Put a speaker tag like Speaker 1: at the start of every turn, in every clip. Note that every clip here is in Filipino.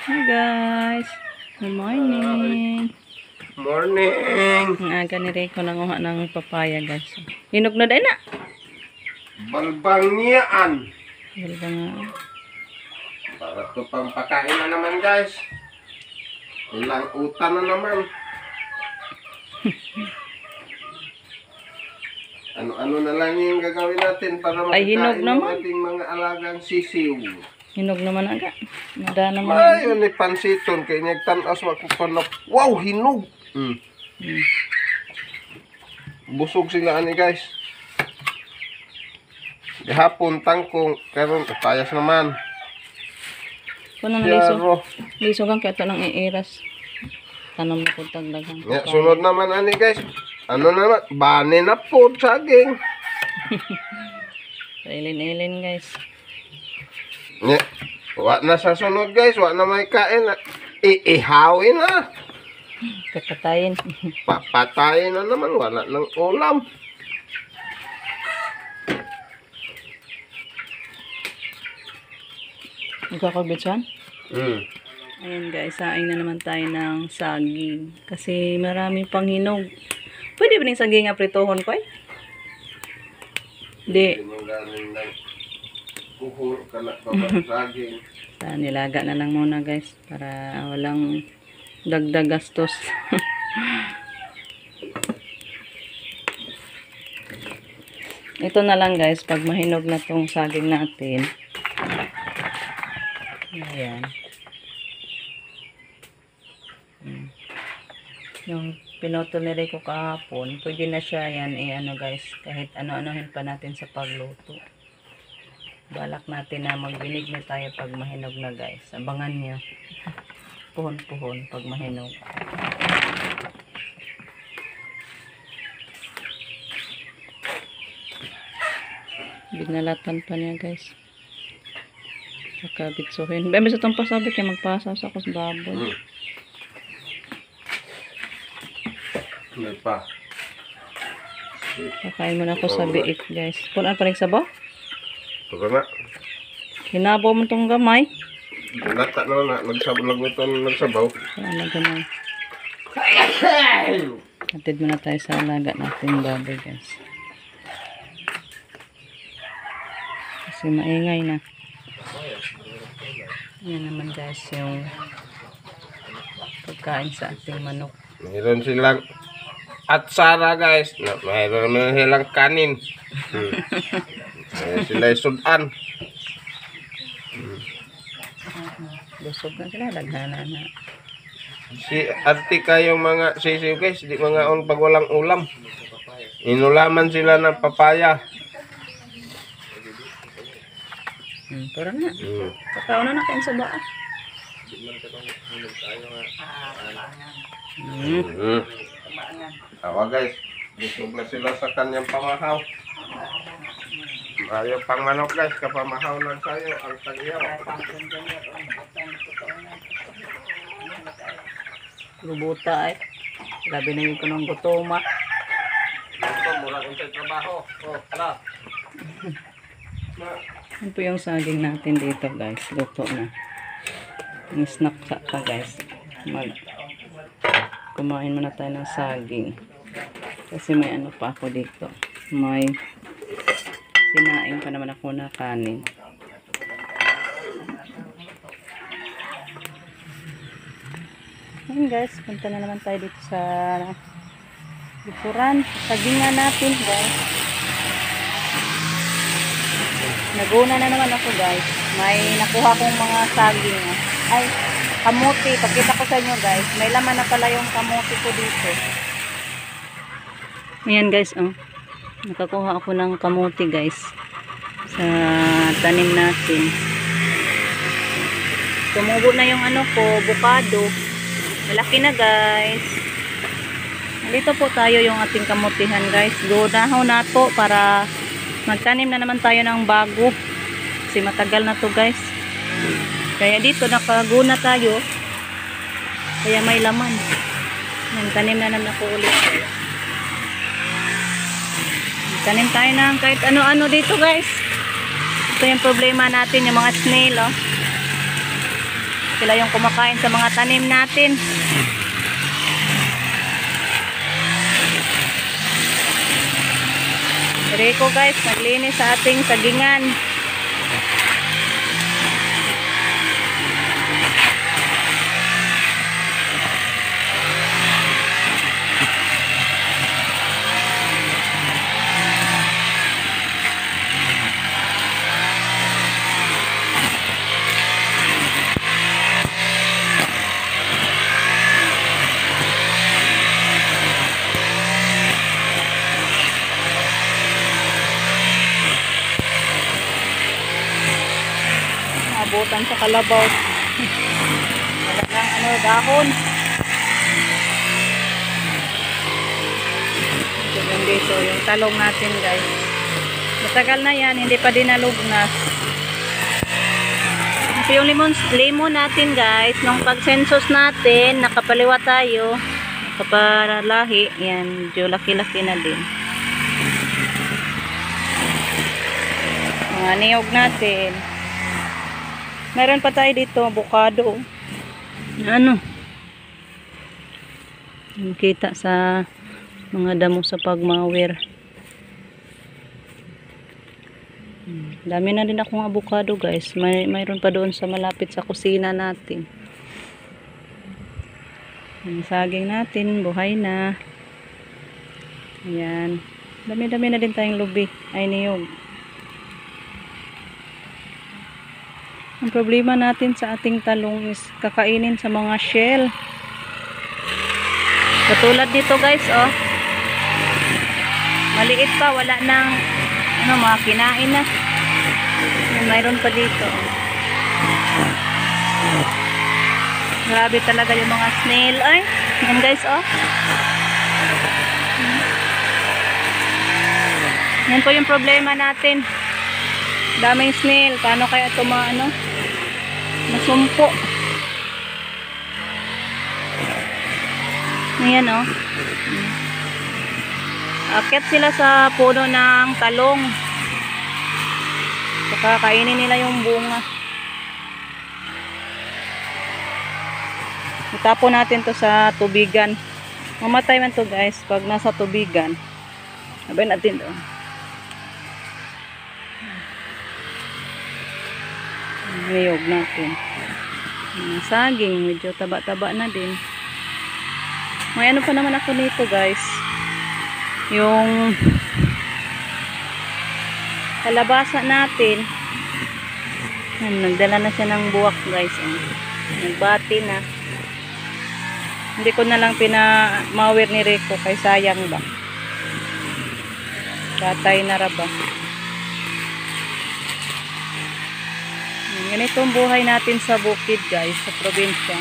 Speaker 1: Hi guys, good morning.
Speaker 2: Morning.
Speaker 1: Ang aga ni Rico nanguha ng papaya guys. Hinog na din na.
Speaker 2: Balbangian.
Speaker 1: Dali ba nga?
Speaker 2: Para to pang pakain na naman guys. Ilang utan na naman. Ano-ano na lang yung gagawin natin para
Speaker 1: Ay, hinog
Speaker 2: makakain ng
Speaker 1: naman.
Speaker 2: ating mga alagang sisiw.
Speaker 1: Hinog naman aga. Nada naman.
Speaker 2: Ayun ni pansiton kay nagtanas makupanok. Wow, hinog. Busog sila ani guys. Gihapon tangkong karon payas naman.
Speaker 1: Kuno na liso.
Speaker 2: Yaro.
Speaker 1: Liso kang kaya ito lang iiras. Tanong mo kung tagdagang.
Speaker 2: Ya, sunod naman ani guys. Ano naman? Bane na po saging.
Speaker 1: Ilin-ilin guys.
Speaker 2: Ya. Wa na sa sunod guys, wa na may kain. Iihawin na.
Speaker 1: Kakatayin.
Speaker 2: Papatayin na naman, wala ng ulam.
Speaker 1: Magkakabitsan? Ayan guys, saing na naman tayo ng saging. Kasi marami pang hinog. Pwede ba ng saging nga pritohon ko eh? Hindi.
Speaker 2: Kuhur ka na babasaging.
Speaker 1: Nilaga na lang muna guys. Para walang dagdag gastos. Ito na lang guys. Pag mahinog na tong saging natin. Ayan. Yung pinotol ni Rico kahapon, pwede na siya yan, ano guys, kahit ano-anohin pa natin sa pagluto. Balak natin na magbinig na tayo pag mahinog na guys. Abangan nyo. Puhon-puhon pag mahinog. Binalatan pa niya guys. Kakabitsuhin. Bembes itong pasabi kaya magpasaw sa ako sa baboy.
Speaker 2: May pa.
Speaker 1: Kakain mo na ako sa biik guys. Punan pa rin sabaw?
Speaker 2: Ito ka na.
Speaker 1: Hinabaw mo itong gamay.
Speaker 2: Lata na. Nagsabaw ito nagsabaw.
Speaker 1: Ano gamay? Hatid mo na tayo sa alaga natin baboy guys. Kasi maingay na. Yan naman guys yung pagkain sa ating manok.
Speaker 2: Mayroon silang atsara guys. Mayroon naman silang kanin. Sila sudan.
Speaker 1: Busog na sila. Laghana na.
Speaker 2: Si Artika yung mga sisiw guys. Di mga pag walang ulam. Inulaman sila ng papaya.
Speaker 1: Pero na. Kakauna na kain sa baa.
Speaker 2: Tawa guys. Busog na sila sa kanyang pamahaw. Ayaw pang manok guys. Kapamahaw lang sa'yo. Ang tagyaw.
Speaker 1: Lubuta eh. Labi na yung kunong gutoma.
Speaker 2: Ito, mula kong sa trabaho. Hala.
Speaker 1: Yan po yung saging natin dito guys. Luto na. Yung snack pa guys. Kumain muna tayo ng saging. Kasi may ano pa ako dito. May sinaing pa naman ako na kanin. Ayan guys. Punta na naman tayo dito sa likuran. Sagingan natin guys. Naguna na naman ako guys. May nakuha kong mga saging. Ay, kamuti. Pakita ko sa inyo guys. May laman na pala yung kamuti ko dito. Ayan guys, oh. Nakakuha ako ng kamuti guys. Sa tanim natin. Tumubo na yung ano ko, bukado. Malaki na guys. Dito po tayo yung ating kamutihan guys. Gunahaw na to para magtanim na naman tayo ng bago. Kasi matagal na to guys. Kaya dito nakaguna tayo. Kaya may laman. Tanim na naman ako ulit. Tanim tayo ng kahit ano-ano dito guys. Ito yung problema natin, yung mga snail oh. Sila yung kumakain sa mga tanim natin. Rico guys, naglinis sa ating sagingan. Abutan sa kalabaw. Wala lang dahon. Ito yung dito, yung talong natin guys. Matagal na yan, hindi pa din nalugnas. Ito yung lemon natin guys. Nung pag-census natin, nakapaliwa tayo. Nakaparalahi. Yan, medyo laki-laki na din. Mga niyog natin. Meron pa tayo dito, avocado. Ano? Kita sa mga damo sa pagmawir. Dami na din akong avocado guys. Mayroon pa doon sa malapit sa kusina natin. Ang saging natin, buhay na. Ayan. Dami-dami na din tayong lubi. Ay niyog. Ang problema natin sa ating talong is kakainin sa mga shell. Katulad dito guys, oh. Maliit pa, wala nang mga kinain na. Mayroon pa dito. Grabe talaga yung mga snail. Ay, yan guys, oh. Yan po yung problema natin. Daming snail. Paano kaya ito masumpo? Ayan oh. Akyat sila sa puno ng talong. Saka kainin nila yung bunga. Itapon natin to sa tubigan. Mamatay man to guys pag nasa tubigan. Sabay natin doon. Niyog natin. Saging, medyo taba-taba na din. May ano pa naman ako nito guys. Yung kalabasa natin. Nagdala na siya ng buwak guys. Nagbati na. Hindi ko na lang pinamawir ni Rico kay sayang ba. Katay na raba. Ganito ang buhay natin sa bukid guys, sa probinsya.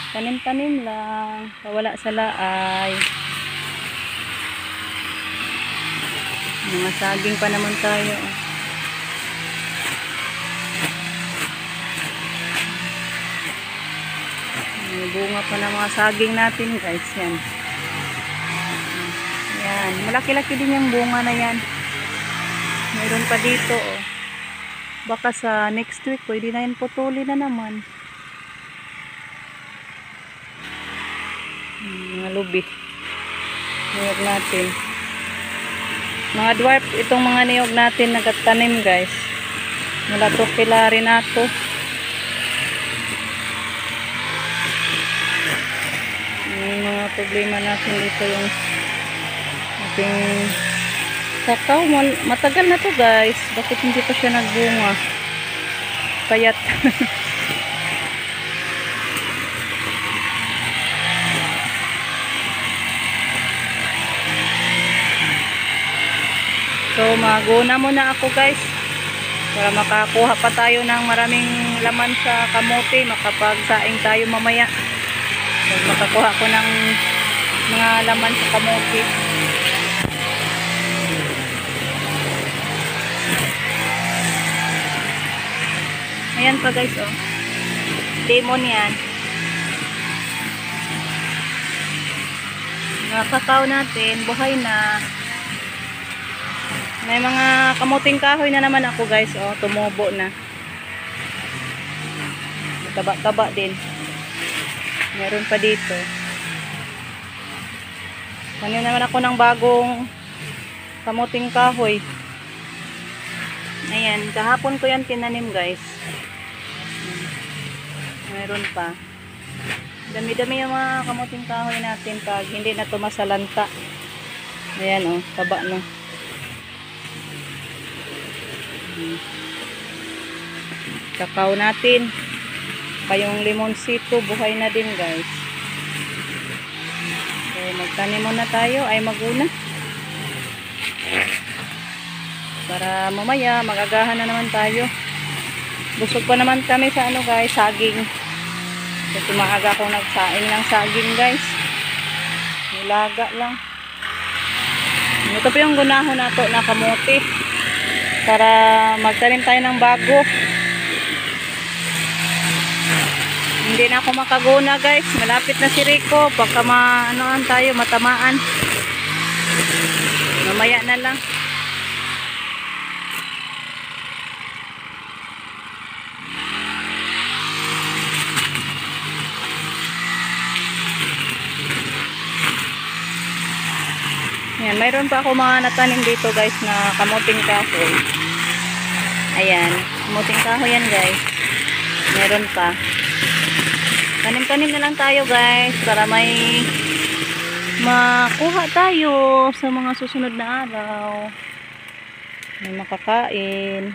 Speaker 1: Tanim-tanim lang, wala sa laay. Mga saging pa naman tayo. May bunga pa ng mga saging natin guys, yan. Yan, malaki-laki din yung bunga na yan. Mayroon pa dito oh. Baka sa next week pwede na yun putuli na naman. Mga lubi. Niyog natin. Mga dwarf, itong mga niyog natin nagatanim guys. Mula to kila Renato. Yung mga problema natin dito yung ating kakao. Matagal na to guys. Bakit hindi pa siya nagbunga? Payat. So maguna muna ako guys. Para makakuha pa tayo ng maraming laman sa kamote. Makapagsaing tayo mamaya. So, makakuha ko ng mga laman sa kamote. Ayan pa guys oh. Lemon yan. Mga kakao natin, buhay na. May mga kamuting kahoy na naman ako guys oh, tumubo na. Taba-taba din. Meron pa dito. Kunin naman ako ng bagong kamuting kahoy. Ayan, kahapon ko yan tinanim guys. Meron pa. Dami-dami yung mga kamuting kahoy natin pag hindi na ito masalanta. Ayan oh, taba na. Kakao natin. Kayong limonsito, buhay na din guys. So, magtanim muna tayo, ay maguna. Para mamaya, magagahan na naman tayo. Busog pa naman kami sa ano guys, saging. Kasi maaga akong nagsaing ng saging guys. Nilaga lang. Ito po yung gunahon nato na kamote. Para magtanim tayo ng bago. Hindi na ako makaguna guys. Malapit na si Rico. Baka maanoan tayo, matamaan. Mamaya na lang. Ayan, mayroon pa ako mga natanim dito guys na kamuting kahoy. Ayan, kamuting kahoy yan guys. Meron pa. Tanim-tanim na lang tayo guys para may makuha tayo sa mga susunod na araw. May makakain.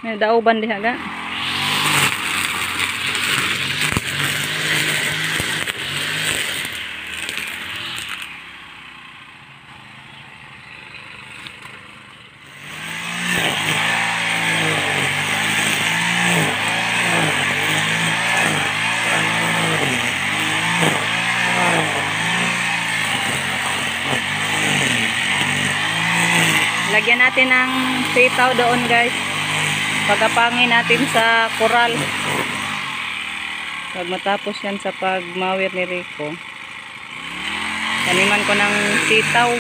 Speaker 1: May dauban diha ga. Lagyan natin ng sitaw doon guys. Pagapangin natin sa koral. Pag matapos yan sa pagmawir ni Rico. Taniman ko ng sitaw.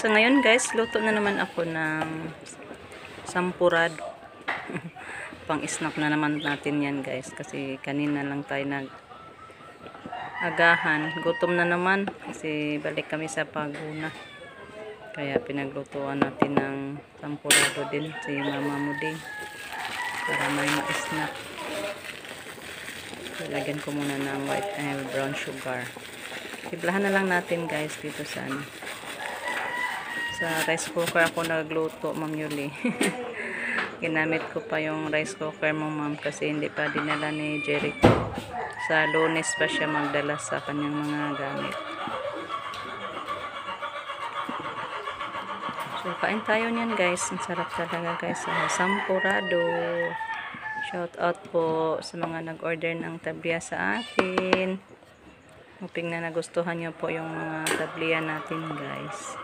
Speaker 1: So ngayon guys, luto na naman ako ng sampurado. Pang snack na naman natin yan guys. Kasi kanina lang tayo agahan. Gutom na naman. Kasi balik kami sa Paguna. Kaya pinaglutuan natin ng sampurado din si Mama Muding. Para may ma-snack. Lagyan ko muna ng brown sugar. Tiplahan na lang natin guys dito sa rice cooker ako nagluto, Ma'am Yuli. Ginamit ko pa yung rice cooker mo, Ma'am, kasi hindi pa dinala ni Jericho. Sa Lunes pa siya magdala sa kanyang mga gamit. So, kain tayo niyan, guys. Ang sarap talaga, guys. Sampurado. Shout out po sa mga nag-order ng tablia sa akin. Hoping na nagustuhan nyo po yung mga tablia natin, guys.